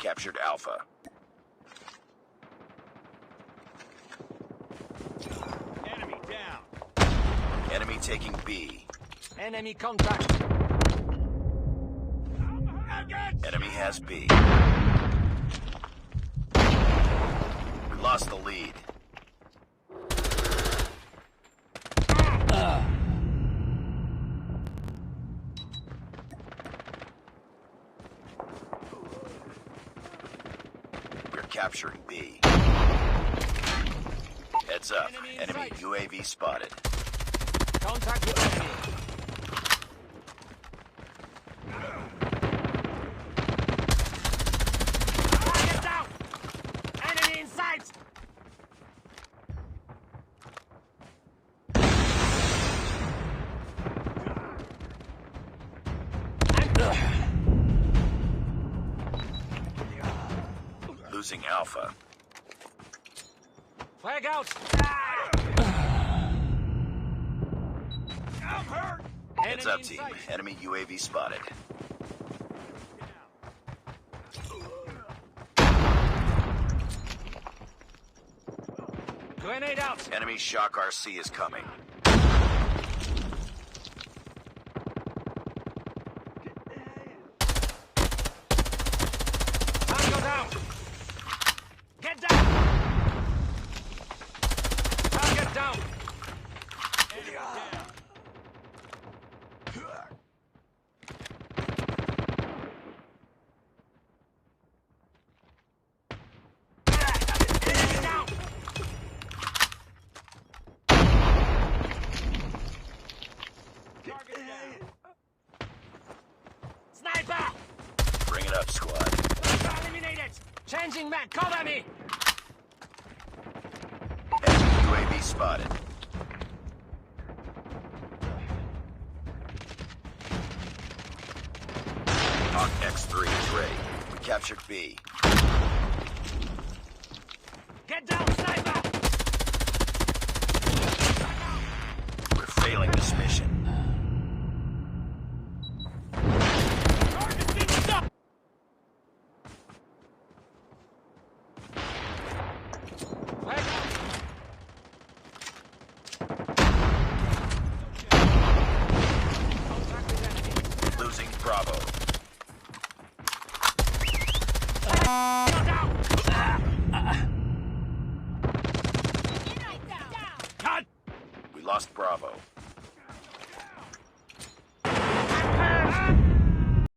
captured Alpha. Enemy down. Enemy taking B. Enemy contact. Enemy has B. We lost the lead. We're capturing B. Heads up. Enemy UAV spotted. Contact with enemy. Target down! Enemy in sight! Losing Alpha. Flag out! I'm hurt. Heads up, team. Enemy UAV spotted. Grenade out! Enemy Shock RC is coming. Tango down! Get down! Target down! Enemy down. Enemy down! Target down. Sniper! Bring it up, squad. Eliminated! Changing mag, cover me! Enemy UAV spotted. Hawk X3 is ready. We captured B. Get down, sniper! We're failing this mission. Target being stopped! Flag out! Contact with enemy. Losing Bravo. Go down! Cut! We lost Bravo.